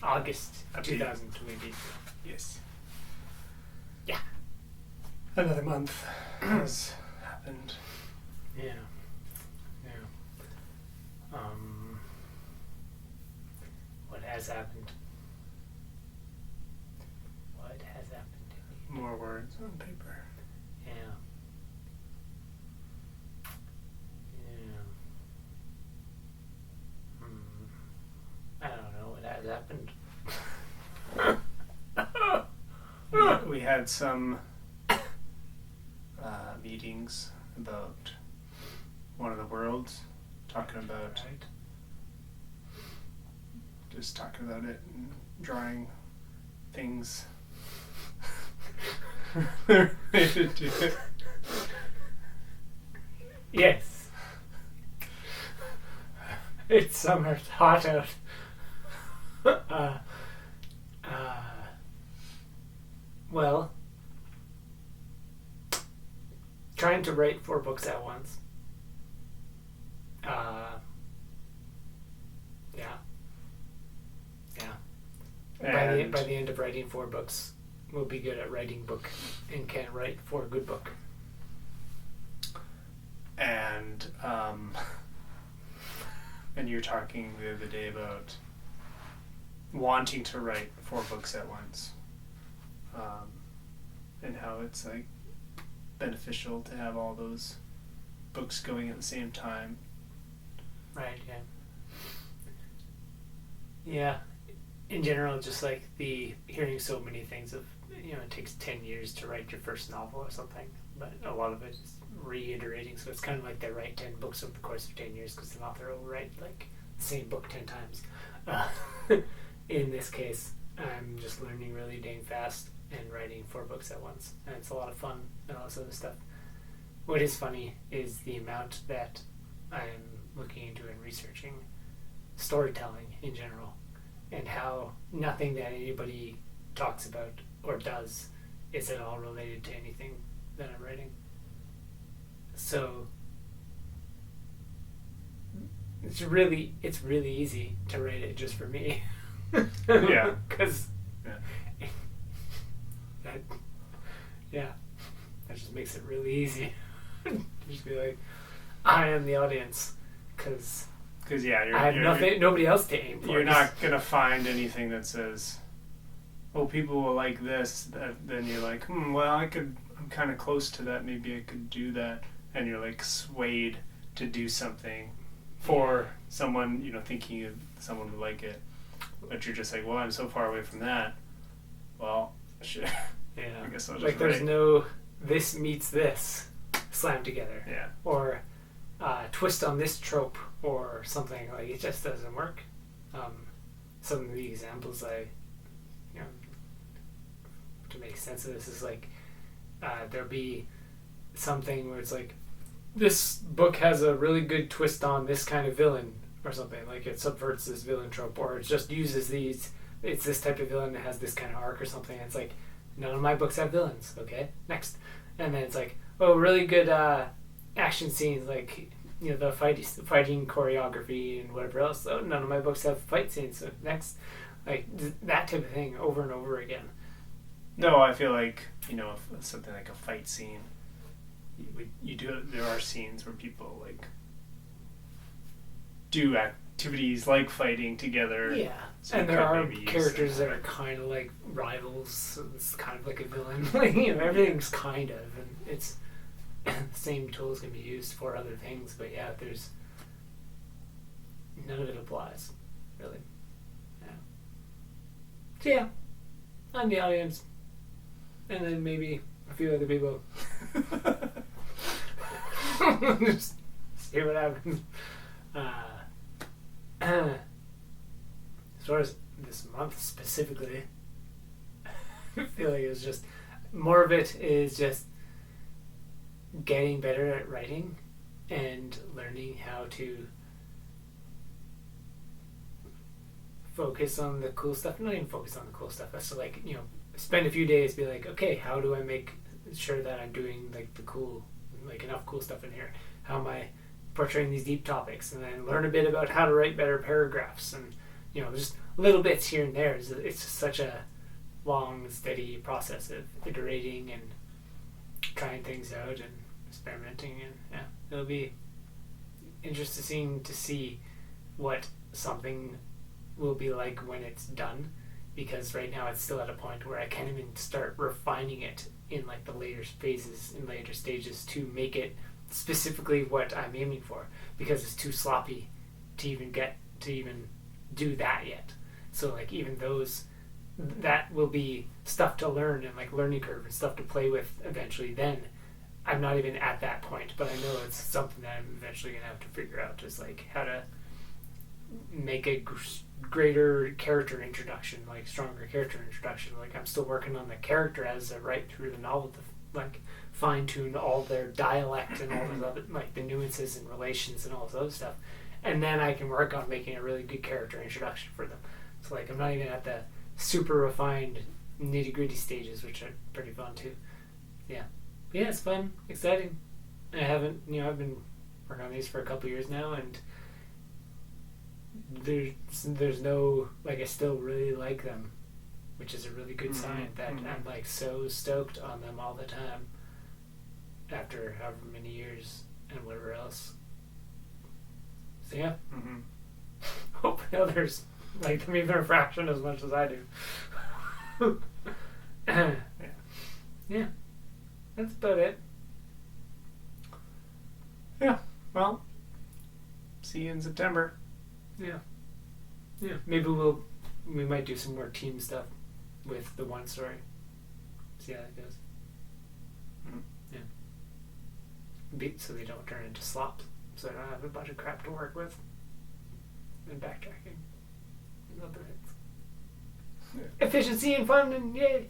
August 2020. Yes. Yeah. Another month has happened. Yeah. What has happened? More words on paper. Yeah. I don't know what has happened. We had some meetings about one of the worlds, talking about just talking about it and drawing things related to it. Yes. It's summer. It's hot out. Well, trying to write 4 books at once. Yeah. By the end of writing 4 books, we'll be good at writing book and can write 4 good book. And you're talking the other day about wanting to write 4 books at once, and how it's like beneficial to have all those books going at the same time. Right. Yeah. In general, just like the hearing so many things of, it takes 10 years to write your first novel or something, but a lot of it is reiterating, so it's kind of like they write 10 books over the course of 10 years because the author will write like the same book 10 times. In this case, I'm just learning really dang fast and writing 4 books at once, and it's a lot of fun and all this other stuff. What is funny is the amount that I'm looking into and researching storytelling in general, and how nothing that anybody talks about or does is at all related to anything that I'm writing. So it's really easy to write it just for me. Yeah. Because that just makes it really easy. Just be like, I am the audience, because I have nobody else to aim for. You're not gonna find anything that says, "Oh, people will like this." Then you're like, well, I'm kind of close to that. Maybe I could do that, and you're like swayed to do something for someone, thinking someone would like it, but you're just like, well, I'm so far away from that. Well, shit. Yeah. I guess I'll just like there's no this meets this slammed together. Yeah. Or twist on this trope or something. Like, it just doesn't work. Some of the examples to make sense of this is like there'll be something where it's like, this book has a really good twist on this kind of villain or something. Like, it subverts this villain trope, or it just uses it's this type of villain that has this kind of arc or something. And it's like, none of my books have villains. Okay, next. And then it's like, oh, really good action scenes, like, the fighting choreography and whatever else. Oh, none of my books have fight scenes. So next. Like, that type of thing over and over again. No, I feel like, if something like a fight scene, there are scenes where people like do activities like fighting together. Yeah, so and there are characters that are kind of like rivals. So it's kind of like a villain. Everything's kind of, and it's the same tools can be used for other things. But yeah, there's none of it applies, really. Yeah. So yeah, I'm the audience, and then maybe a few other people. Just see what happens. As far as this month specifically, I feel like it's just more of it is just getting better at writing and learning how to focus on the cool stuff. Not even focus on the cool stuff. That's to spend a few days, be like, okay, how do I make sure that I'm doing like the cool, like enough cool stuff in here? How am I portraying these deep topics, and then learn a bit about how to write better paragraphs, and just little bits here and there. It's just such a long, steady process of iterating and trying things out and experimenting, and it'll be interesting to see what something will be like when it's done, because right now it's still at a point where I can't even start refining it in like the later phases, in later stages, to make it specifically what I'm aiming for, because it's too sloppy to even do that yet. So like even those, that will be stuff to learn and like learning curve and stuff to play with eventually. Then I'm not even at that point, but I know it's something that I'm eventually gonna have to figure out, just like how to make a greater character introduction, like stronger character introduction. Like I'm still working on the character as I write through the novel to like fine tune all their dialect and all those other, like the nuances and relations and all this other stuff, and then I can work on making a really good character introduction for them. So like I'm not even at the super refined nitty gritty stages, which are pretty fun too. Yeah, it's fun, exciting. I've been working on these for a couple years now, and there's no, like, I still really like them, which is a really good sign that I'm like so stoked on them all the time after however many years and whatever else. So yeah, hope others like them even a fraction as much as I do. Yeah, that's about it. Yeah, well, see you in September. Yeah, maybe we might do some more team stuff with the one story. See how that goes. So they don't turn into slops, so I don't have a bunch of crap to work with and backtracking and other things. Efficiency and fun, and yay.